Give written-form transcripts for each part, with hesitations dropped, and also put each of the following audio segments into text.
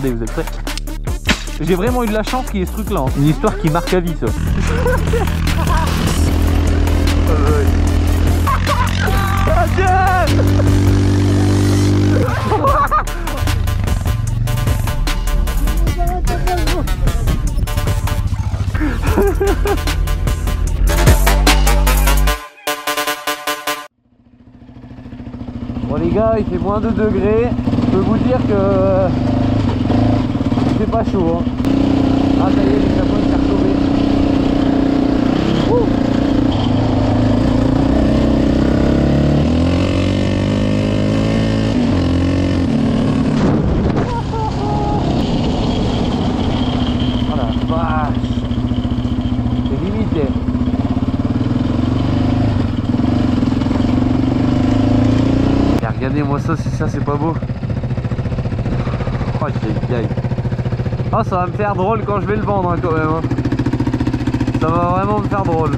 Regardez, vous êtes prêts? J'ai vraiment eu de la chance qu'il y ait ce truc là, hein. Une histoire qui marque à vie ça. Bon les gars, il fait moins 2 degrés. Je peux vous dire que c'est pas chaud, hein. Ah ça y est, les chapeaux se faire sauver. Oh la vache, c'est limité. Regardez-moi ça, si ça c'est pas beau. Oh j'ai gagne. Oh ça va me faire drôle quand je vais le vendre hein, quand même hein. Ça va vraiment me faire drôle.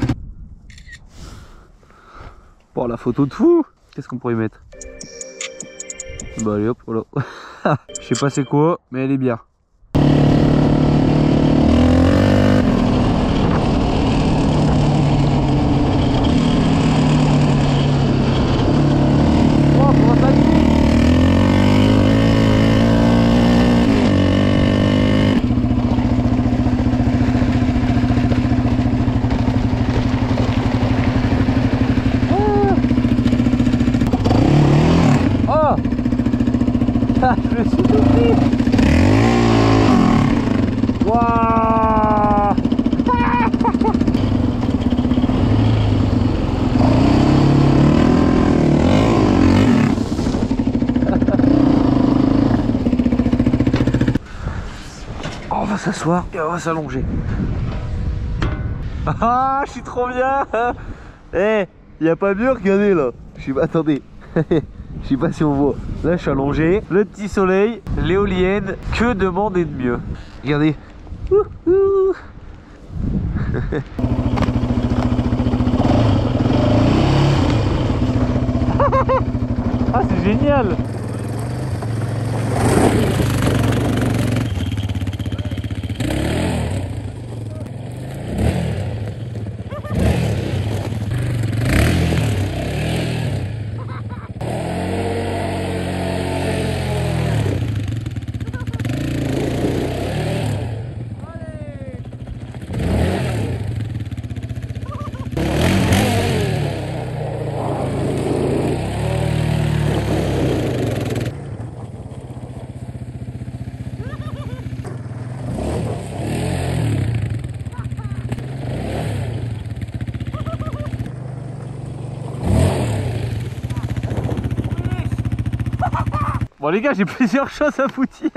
Bon la photo de fou. Qu'est-ce qu'on pourrait y mettre? Bah allez hop voilà. Je sais pas c'est quoi mais elle est bien. Je me suis tout pris. Waouh. On va s'asseoir et on va s'allonger. Ah, je suis trop bien. Eh, y a pas mieux, regardez là. Je suis... Attendez. Je sais pas si on voit. Là, je suis allongé. Le petit soleil, l'éolienne. Que demander de mieux? Regardez. Ah, c'est génial. Bon les gars, j'ai plusieurs choses à vous dire.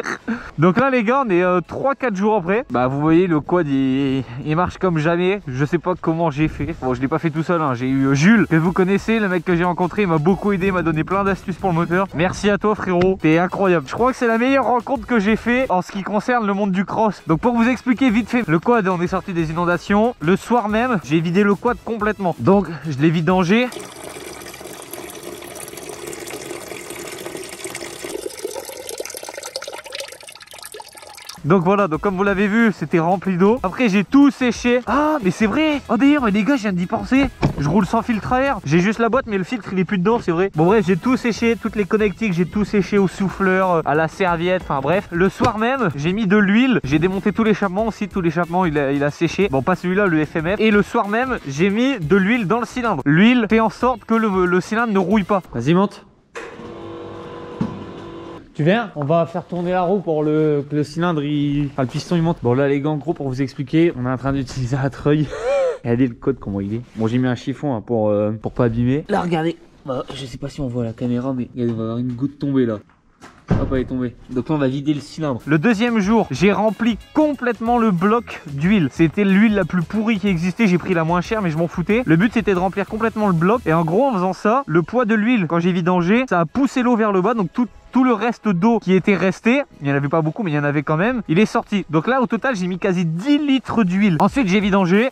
Donc là les gars, on est 3-4 jours après. Bah vous voyez le quad il marche comme jamais. Je sais pas comment j'ai fait. Bon je l'ai pas fait tout seul hein. J'ai eu Jules que vous connaissez, le mec que j'ai rencontré. Il m'a beaucoup aidé, il m'a donné plein d'astuces pour le moteur. Merci à toi frérot, t'es incroyable. Je crois que c'est la meilleure rencontre que j'ai fait en ce qui concerne le monde du cross. Donc pour vous expliquer vite fait, le quad on est sorti des inondations. Le soir même j'ai vidé le quad complètement. Donc je l'ai vidangé. Donc voilà, donc comme vous l'avez vu, c'était rempli d'eau. Après j'ai tout séché. Ah mais c'est vrai. Oh d'ailleurs les gars, je viens d'y penser. Je roule sans filtre à air. J'ai juste la boîte mais le filtre il est plus dedans, c'est vrai. Bon bref, j'ai tout séché, toutes les connectiques, j'ai tout séché au souffleur, à la serviette, enfin bref. Le soir même, j'ai mis de l'huile. J'ai démonté tout l'échappement aussi, tout l'échappement il a séché. Bon pas celui-là, le FMF. Et le soir même, j'ai mis de l'huile dans le cylindre. L'huile fait en sorte que le cylindre ne rouille pas. Vas-y monte. Tu viens? On va faire tourner la roue pour que le cylindre, enfin, le piston il monte. Bon là les gars, en gros pour vous expliquer, on est en train d'utiliser un treuil. Regardez le code comment il est. Bon j'ai mis un chiffon hein, pour pas abîmer. Là regardez, bah, je sais pas si on voit la caméra mais regardez, on va avoir une goutte tombée là. Hop, elle est tombée. Donc là on va vider le cylindre. Le deuxième jour, j'ai rempli complètement le bloc d'huile. C'était l'huile la plus pourrie qui existait. J'ai pris la moins chère mais je m'en foutais. Le but c'était de remplir complètement le bloc. Et en gros en faisant ça, le poids de l'huile quand j'ai vidangé, ça a poussé l'eau vers le bas. Donc tout le reste d'eau qui était resté, il n'y en avait pas beaucoup mais il y en avait quand même, il est sorti. Donc là au total j'ai mis quasi 10 litres d'huile. Ensuite j'ai vidangé.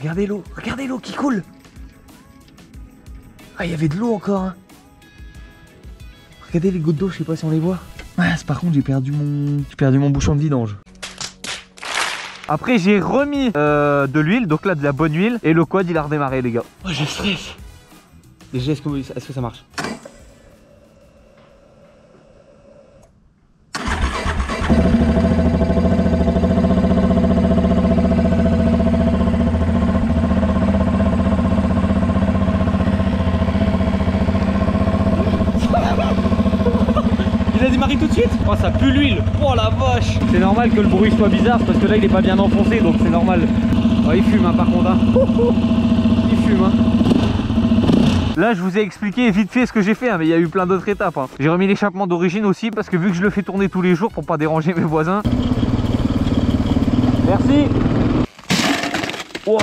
Regardez l'eau qui coule. Ah il y avait de l'eau encore hein. Regardez les gouttes d'eau, je sais pas si on les voit. Mince, par contre j'ai perdu mon bouchon de vidange. Après j'ai remis de l'huile, donc là de la bonne huile. Et le quad il a redémarré les gars. Oh je stresse. Déjà est-ce que ça marche? Il a démarré tout de suite. Oh ça pue l'huile. Oh la vache. C'est normal que le bruit soit bizarre parce que là il est pas bien enfoncé, donc c'est normal. Oh il fume hein, par contre hein. Il fume hein. Là je vous ai expliqué vite fait ce que j'ai fait hein, mais il y a eu plein d'autres étapes hein. J'ai remis l'échappement d'origine aussi parce que vu que je le fais tourner tous les jours pour pas déranger mes voisins. Merci. Wow.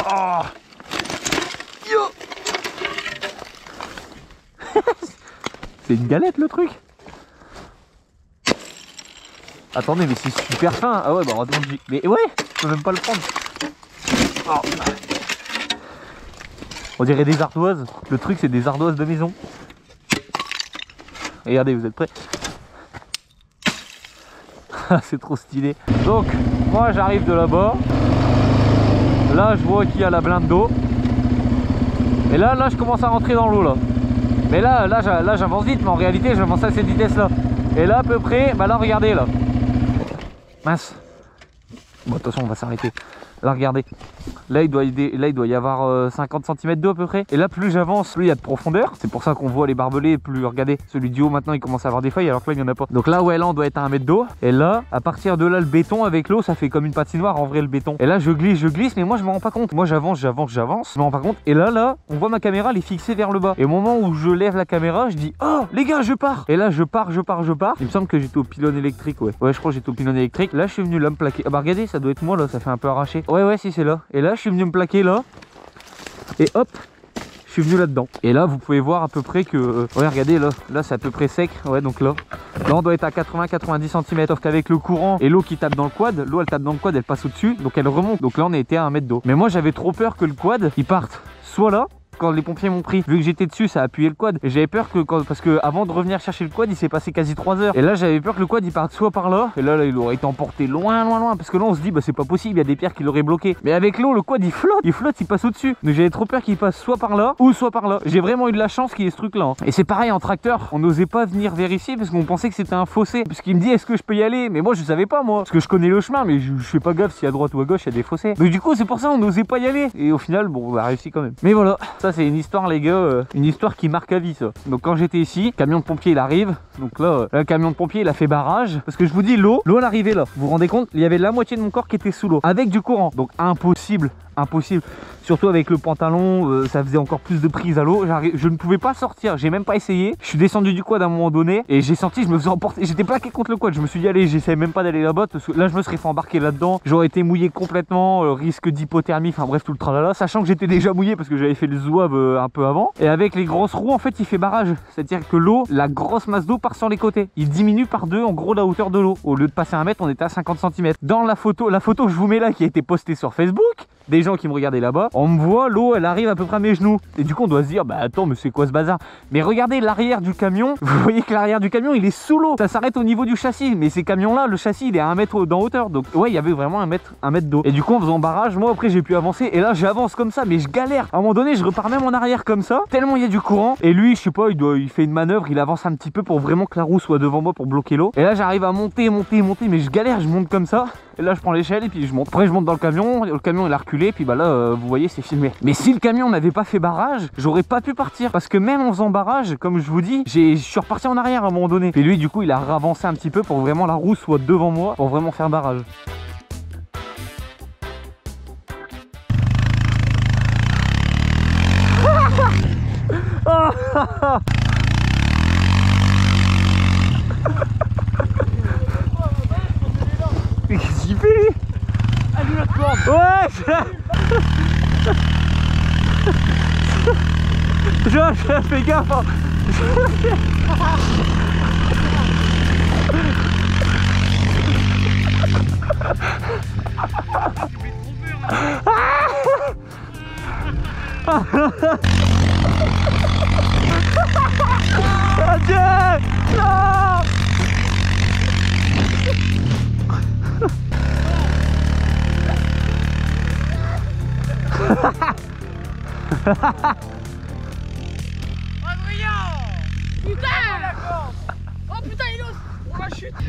Yo. C'est une galette le truc. Attendez, mais c'est super fin. Ah ouais, bah attends, mais ouais, je peux même pas le prendre. Oh. On dirait des ardoises. Le truc, c'est des ardoises de maison. Regardez, vous êtes prêts? C'est trop stylé. Donc, moi, j'arrive de là-bas. Là, je vois qu'il y a la blinde d'eau. Et là, je commence à rentrer dans l'eau, là. Mais là, j'avance vite, mais en réalité, j'avance à cette vitesse-là. Et là, à peu près, bah là, regardez, là. Mince. Bon, de toute façon, on va s'arrêter. Là, regardez. Là, il doit y avoir 50 cm d'eau à peu près. Et là, plus j'avance, plus il y a de profondeur. C'est pour ça qu'on voit les barbelés. Plus, regardez, celui du haut, maintenant, il commence à avoir des feuilles, alors que là, il n'y en a pas. Donc là, ouais, là, on doit être à 1 mètre d'eau. Et là, à partir de là, le béton avec l'eau, ça fait comme une patinoire, en vrai, le béton. Et là, je glisse, mais moi, je me rends pas compte. Moi, j'avance. Je me rends pas compte. Et là, on voit ma caméra, elle est fixée vers le bas. Et au moment où je lève la caméra, je dis, oh, les gars, je pars. Et là, je pars. Il me semble que j'étais au pylône électrique, ouais. Ouais, je crois que j'étais au pylône électrique. Là, je suis venu là me plaquer. Ah bah, regardez, ça doit être moi, là, ça fait un peu arraché. Ouais, si, c'est là. Et là, je suis venu me plaquer là. Et hop, je suis venu là-dedans. Et là, vous pouvez voir à peu près que... ouais, regardez, là c'est à peu près sec. Ouais, donc là, on doit être à 80-90 cm. Sauf qu'avec le courant et l'eau qui tape dans le quad, l'eau, elle tape dans le quad, elle passe au-dessus. Donc elle remonte. Donc là, on était à 1 mètre d'eau. Mais moi, j'avais trop peur que le quad, il parte soit là. Quand les pompiers m'ont pris, vu que j'étais dessus, ça a appuyé le quad. Et j'avais peur que, parce que avant de revenir chercher le quad, il s'est passé quasi 3 heures. Et là, j'avais peur que le quad il parte soit par là. Et là, il aurait été emporté loin. Parce que là, on se dit, bah c'est pas possible, il y a des pierres qui l'auraient bloqué. Mais avec l'eau, le quad il flotte, il passe au-dessus. Donc j'avais trop peur qu'il passe soit par là ou soit par là. J'ai vraiment eu de la chance qu'il y ait ce truc là. Et c'est pareil en tracteur, on n'osait pas venir vérifier parce qu'on pensait que c'était un fossé. Parce qu'il me dit, est-ce que je peux y aller? Mais moi, je savais pas, moi. Parce que je connais le chemin, mais je fais pas gaffe si à droite ou à gauche il y a des fossés. Donc du coup, c'est pour ça on n'osait pas y aller. Et au final, bon, on a réussi quand même. Mais voilà, ça c'est une histoire, les gars. Une histoire qui marque à vie ça. Donc quand j'étais ici, camion de pompier il arrive. Donc là, le camion de pompier il a fait barrage. Parce que je vous dis, l'eau elle arrivait là. Vous vous rendez compte? Il y avait la moitié de mon corps qui était sous l'eau. Avec du courant. Donc impossible. Surtout avec le pantalon, ça faisait encore plus de prise à l'eau. Je ne pouvais pas sortir, j'ai même pas essayé. Je suis descendu du quad à un moment donné et j'ai senti, je me faisais emporter. J'étais plaqué contre le quad, je me suis dit allez, j'essaie même pas d'aller là-bas parce que là je me serais fait embarquer là-dedans. J'aurais été mouillé complètement, risque d'hypothermie, enfin bref tout le tralala. Sachant que j'étais déjà mouillé parce que j'avais fait le zouave un peu avant. Et avec les grosses roues en fait il fait barrage. C'est-à-dire que l'eau, la grosse masse d'eau part sur les côtés. Il diminue par 2 en gros la hauteur de l'eau. Au lieu de passer 1 mètre, on était à 50 cm. Dans la photo que je vous mets là qui a été postée sur Facebook, des gens qui me regardaient là-bas, on me voit, l'eau elle arrive à peu près à mes genoux. Et du coup on doit se dire, bah attends, mais c'est quoi ce bazar? Mais regardez l'arrière du camion, vous voyez que l'arrière du camion il est sous l'eau. Ça s'arrête au niveau du châssis, mais ces camions là, le châssis il est à 1 mètre d'en hauteur. Donc ouais, il y avait vraiment 1 mètre d'eau. Et du coup en faisant barrage, moi après j'ai pu avancer. Et là j'avance comme ça, mais je galère. À un moment donné, je repars même en arrière comme ça, tellement il y a du courant. Et lui, je sais pas, il fait une manœuvre, il avance un petit peu pour vraiment que la roue soit devant moi pour bloquer l'eau. Et là j'arrive à monter, mais je galère, je monte comme ça. Et là je prends l'échelle et puis je monte. Après je monte dans le camion il a reculé, puis bah là vous voyez c'est filmé. Mais si le camion n'avait pas fait barrage, j'aurais pas pu partir. Parce que même en faisant barrage, comme je vous dis, je suis reparti en arrière à un moment donné. Et lui du coup il a avancé un petit peu pour vraiment la roue soit devant moi, pour vraiment faire barrage. Mais qu'est-ce qu'il fait lui? Allume la corde. Ouais. Je fais gaffe hein. Adieu. Non. Adrien! Putain! Oh putain, il ose! Oh la chute!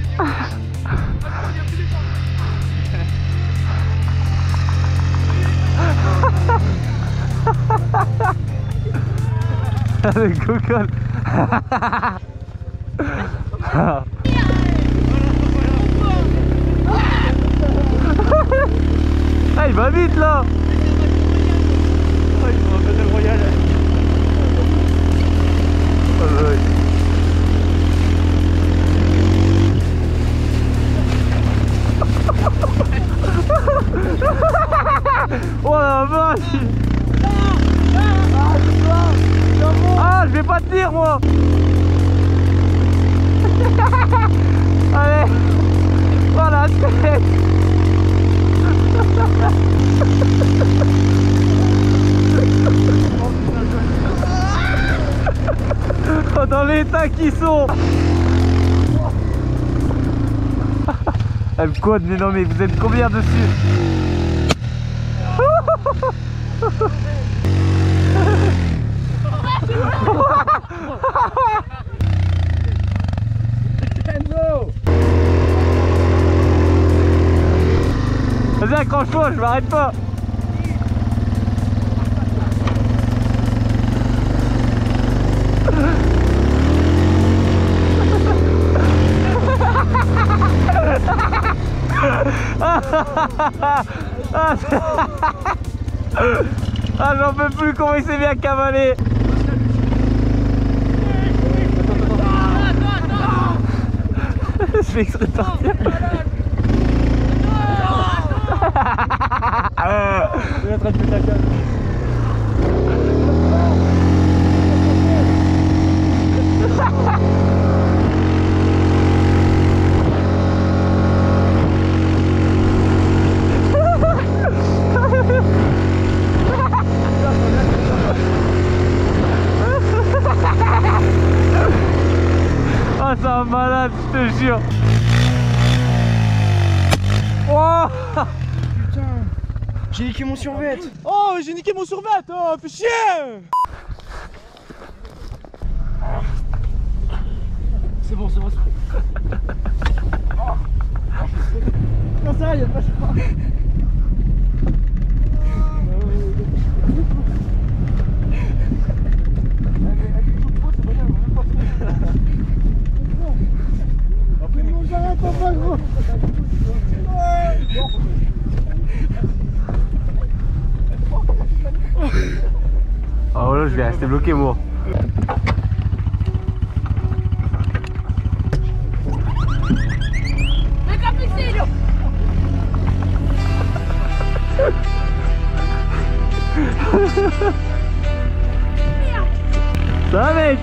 Le cocol. Ah, il va vite là. Il faut un Battle Royale. Oh la vache. Ah, je vais pas tenir moi. Allez. Oh la tête. Oh, dans l'état qu'ils sont. Elle quad, mais non mais vous êtes combien dessus? Vas-y, accroche-toi, je m'arrête pas. Ah, j'en peux plus, comment il s'est bien cavalé. Je fais exprès de partir. Il est en train de péter la canne. Ah, c'est un malade, je te jure. Oh, Putain, j'ai niqué mon survêt. Oh, j'ai niqué mon survêt. Oh, fais chier. C'est bon, c'est bon, c'est bon. Non, ça, il y a pas ça. oh là, je vais rester bloqué moi. Ça va mec.